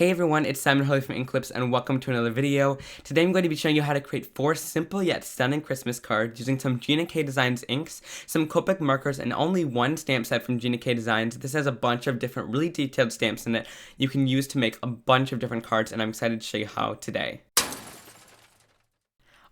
Hey everyone, it's Hurley from Inklips and welcome to another video. Today I'm going to be showing you how to create 4 simple yet stunning Christmas cards using some Gina K Designs inks, some Copic markers, and only one stamp set from Gina K Designs. This has a bunch of different really detailed stamps in it you can use to make a bunch of different cards, and I'm excited to show you how today.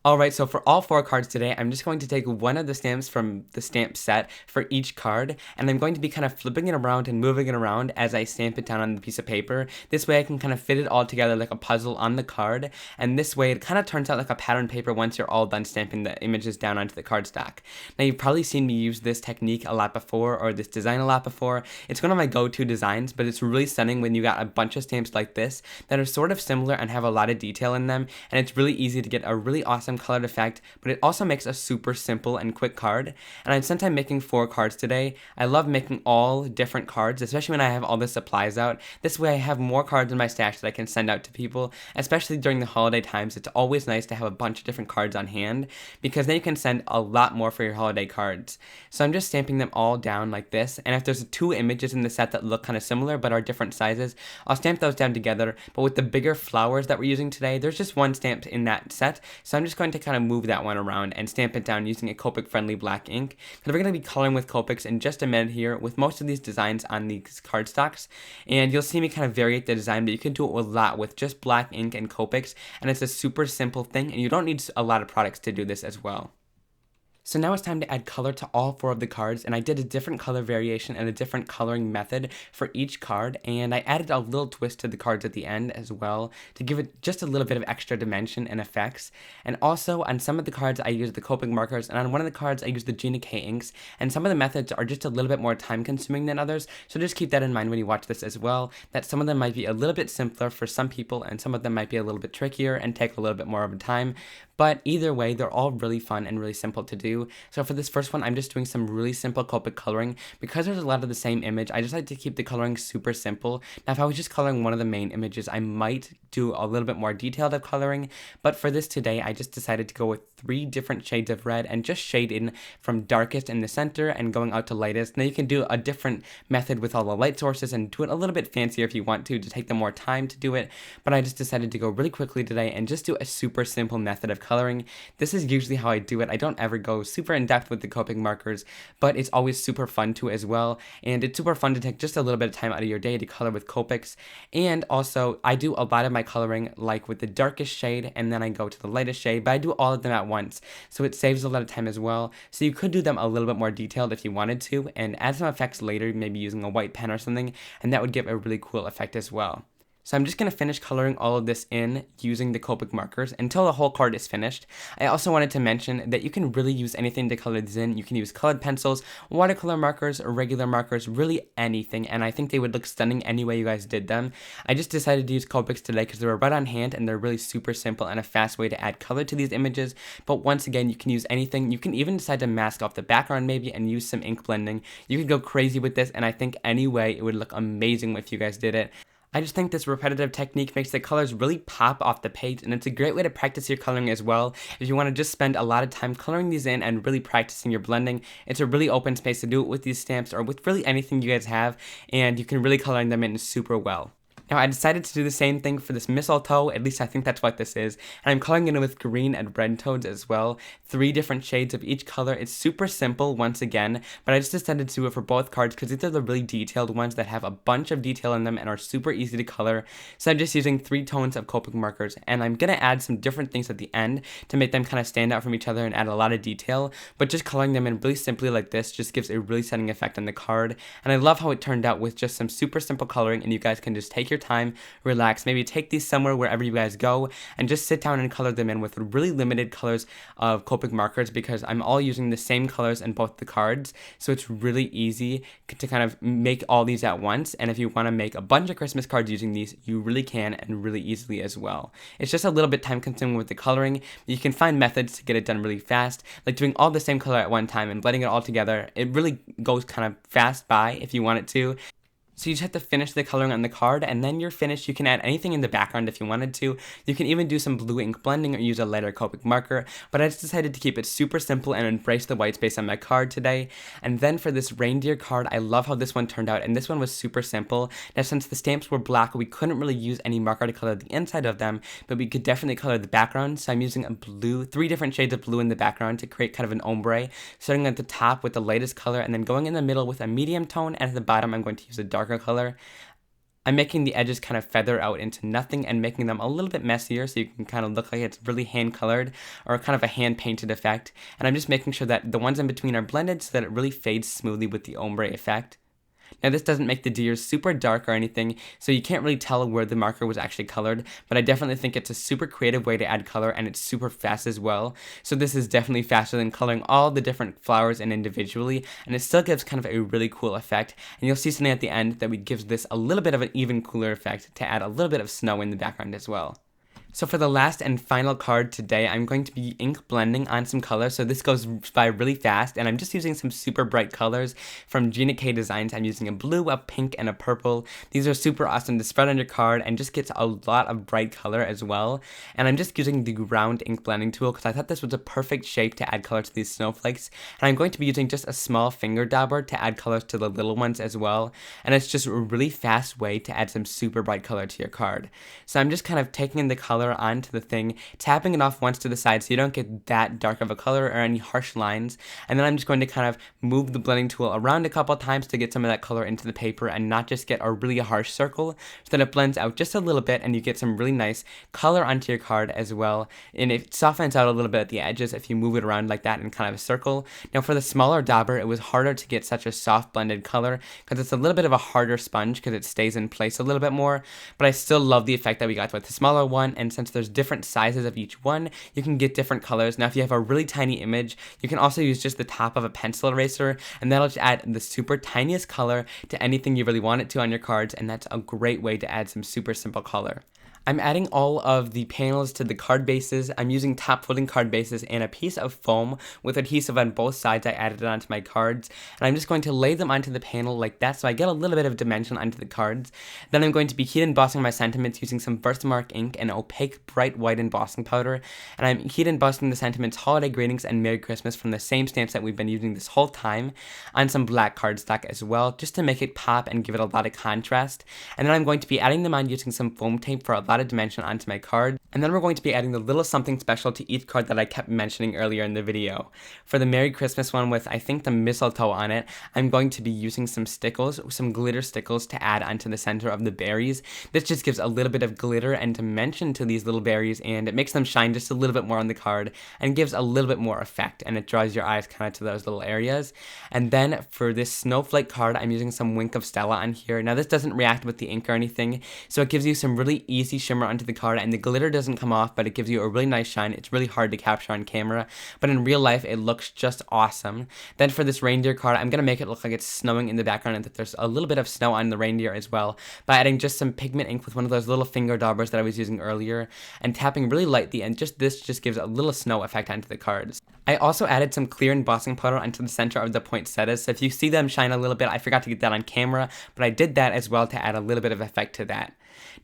Alright, so for all 4 cards today, I'm just going to take one of the stamps from the stamp set for each card, and I'm going to be kind of flipping it around and moving it around as I stamp it down on the piece of paper. This way I can kind of fit it all together like a puzzle on the card, and this way it kind of turns out like a pattern paper once you're all done stamping the images down onto the cardstock. Now you've probably seen me use this technique a lot before, or this design a lot before. It's one of my go-to designs, but it's really stunning when you got a bunch of stamps like this that are sort of similar and have a lot of detail in them, and it's really easy to get a really awesome colored effect, but it also makes a super simple and quick card. And since I'm making 4 cards today, I love making all different cards, especially when I have all the supplies out. This way I have more cards in my stash that I can send out to people, especially during the holiday times. It's always nice to have a bunch of different cards on hand, because then you can send a lot more for your holiday cards. So I'm just stamping them all down like this, and if there's 2 images in the set that look kind of similar but are different sizes, I'll stamp those down together. But with the bigger flowers that we're using today, there's just one stamp in that set, so I'm just going to kind of move that one around and stamp it down using a Copic friendly black ink, because we're going to be coloring with Copics in just a minute here with most of these designs on these cardstocks, and you'll see me kind of variate the design, but you can do it a lot with just black ink and Copics, and it's a super simple thing, and you don't need a lot of products to do this as well. So now it's time to add color to all 4 of the cards, and I did a different color variation and a different coloring method for each card, and I added a little twist to the cards at the end as well to give it just a little bit of extra dimension and effects. And also on some of the cards I used the Copic markers, and on one of the cards I used the Gina K inks, and some of the methods are just a little bit more time consuming than others, so just keep that in mind when you watch this as well, that some of them might be a little bit simpler for some people and some of them might be a little bit trickier and take a little bit more of a time. But either way, they're all really fun and really simple to do. So for this first one, I'm just doing some really simple Copic coloring. Because there's a lot of the same image, I just like to keep the coloring super simple. Now, if I was just coloring one of the main images, I might do a little bit more detailed of coloring. But for this today, I just decided to go with 3 different shades of red and just shade in from darkest in the center and going out to lightest. Now you can do a different method with all the light sources and do it a little bit fancier if you want to take the more time to do it. But I just decided to go really quickly today and just do a super simple method of coloring. This is usually how I do it. I don't ever go super in depth with the Copic markers, but it's always super fun to as well, and it's super fun to take just a little bit of time out of your day to color with Copics. And also I do a lot of my coloring like with the darkest shade, and then I go to the lightest shade, but I do all of them at once, so it saves a lot of time as well. So you could do them a little bit more detailed if you wanted to and add some effects later, maybe using a white pen or something, and that would give a really cool effect as well. So I'm just going to finish coloring all of this in using the Copic markers until the whole card is finished. I also wanted to mention that you can really use anything to color these in. You can use colored pencils, watercolor markers, or regular markers, really anything, and I think they would look stunning any way you guys did them. I just decided to use Copics today because they were right on hand and they're really super simple and a fast way to add color to these images. But once again, you can use anything. You can even decide to mask off the background maybe and use some ink blending. You could go crazy with this, and I think any way it would look amazing if you guys did it. I just think this repetitive technique makes the colors really pop off the page, and it's a great way to practice your coloring as well. If you want to just spend a lot of time coloring these in and really practicing your blending, it's a really open space to do it with these stamps or with really anything you guys have, and you can really color them in super well. Now I decided to do the same thing for this mistletoe, at least I think that's what this is, and I'm coloring it in with green and red tones as well, 3 different shades of each color. It's super simple once again, but I just decided to do it for both cards because these are the really detailed ones that have a bunch of detail in them and are super easy to color. So I'm just using 3 tones of Copic markers, and I'm going to add some different things at the end to make them kind of stand out from each other and add a lot of detail, but just coloring them in really simply like this just gives a really stunning effect on the card, and I love how it turned out with just some super simple coloring, and you guys can just take your time, relax, maybe take these somewhere wherever you guys go and just sit down and color them in with really limited colors of Copic markers, because I'm all using the same colors in both the cards, so it's really easy to kind of make all these at once. And if you want to make a bunch of Christmas cards using these, you really can, and really easily as well. It's just a little bit time consuming with the coloring. You can find methods to get it done really fast, like doing all the same color at one time and blending it all together. It really goes kind of fast by if you want it to. So you just have to finish the coloring on the card, and then you're finished. You can add anything in the background if you wanted to. You can even do some blue ink blending or use a lighter Copic marker, but I just decided to keep it super simple and embrace the white space on my card today. And then for this reindeer card, I love how this one turned out, and this one was super simple. Now since the stamps were black, we couldn't really use any marker to color the inside of them, but we could definitely color the background. So I'm using a blue, 3 different shades of blue in the background to create kind of an ombre, starting at the top with the lightest color, and then going in the middle with a medium tone, and at the bottom I'm going to use a darker color. I'm making the edges kind of feather out into nothing and making them a little bit messier so you can kind of look like it's really hand colored or kind of a hand painted effect. And I'm just making sure that the ones in between are blended so that it really fades smoothly with the ombre effect. Now this doesn't make the deers super dark or anything, so you can't really tell where the marker was actually colored, but I definitely think it's a super creative way to add color, and it's super fast as well. So this is definitely faster than coloring all the different flowers in individually, and it still gives kind of a really cool effect. And you'll see something at the end that gives this a little bit of an even cooler effect to add a little bit of snow in the background as well. So for the last and final card today, I'm going to be ink blending on some colors. So this goes by really fast, and I'm just using some super bright colors from Gina K Designs. I'm using a blue, a pink, and a purple. These are super awesome to spread on your card and just gets a lot of bright color as well. And I'm just using the round ink blending tool because I thought this was a perfect shape to add color to these snowflakes. And I'm going to be using just a small finger dauber to add colors to the little ones as well. And it's just a really fast way to add some super bright color to your card. So I'm just kind of taking in the color onto the thing, tapping it off once to the side so you don't get that dark of a color or any harsh lines, and then I'm just going to kind of move the blending tool around a couple times to get some of that color into the paper and not just get a really harsh circle, so that it blends out just a little bit and you get some really nice color onto your card as well, and it softens out a little bit at the edges if you move it around like that in kind of a circle. Now for the smaller dauber, it was harder to get such a soft blended color because it's a little bit of a harder sponge because it stays in place a little bit more, but I still love the effect that we got with the smaller one. And since there's different sizes of each one, you can get different colors. Now if you have a really tiny image, you can also use just the top of a pencil eraser, and that'll just add the super tiniest color to anything you really want it to on your cards, and that's a great way to add some super simple color. I'm adding all of the panels to the card bases. I'm using top folding card bases and a piece of foam with adhesive on both sides. I added it onto my cards, and I'm just going to lay them onto the panel like that so I get a little bit of dimension onto the cards. Then I'm going to be heat embossing my sentiments using some birthmark ink and opaque bright white embossing powder, and I'm heat embossing the sentiments Holiday Greetings and Merry Christmas from the same stamps that we've been using this whole time on some black cardstock as well, just to make it pop and give it a lot of contrast. And then I'm going to be adding them on using some foam tape for a lot of dimension onto my card, and then we're going to be adding the little something special to each card that I kept mentioning earlier in the video. For the Merry Christmas one with I think the mistletoe on it, I'm going to be using some stickles, some glitter stickles to add onto the center of the berries. This just gives a little bit of glitter and dimension to these little berries, and it makes them shine just a little bit more on the card and gives a little bit more effect, and it draws your eyes kind of to those little areas. And then for this snowflake card, I'm using some Wink of Stella on here. Now this doesn't react with the ink or anything, so it gives you some really easy shimmer onto the card, and the glitter doesn't come off, but it gives you a really nice shine. It's really hard to capture on camera, but in real life it looks just awesome. Then for this reindeer card, I'm gonna make it look like it's snowing in the background and that there's a little bit of snow on the reindeer as well by adding just some pigment ink with one of those little finger daubers that I was using earlier and tapping really lightly, and this just gives a little snow effect onto the cards. I also added some clear embossing powder onto the center of the poinsettias, so if you see them shine a little bit, I forgot to get that on camera, but I did that as well to add a little bit of effect to that.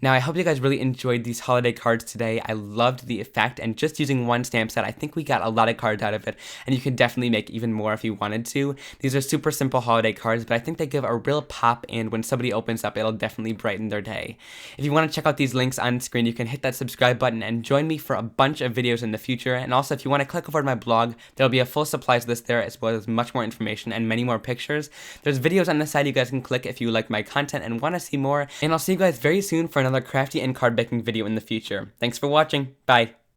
Now, I hope you guys really enjoyed these holiday cards today. I loved the effect, and just using one stamp set, I think we got a lot of cards out of it, and you can definitely make even more if you wanted to. These are super simple holiday cards, but I think they give a real pop, and when somebody opens up, it'll definitely brighten their day. If you want to check out these links on screen, you can hit that subscribe button and join me for a bunch of videos in the future. And also, if you want to click over to my blog, there'll be a full supplies list there, as well as much more information and many more pictures. There's videos on the side you guys can click if you like my content and want to see more, and I'll see you guys very soon for another crafty and card making video in the future. Thanks for watching. Bye.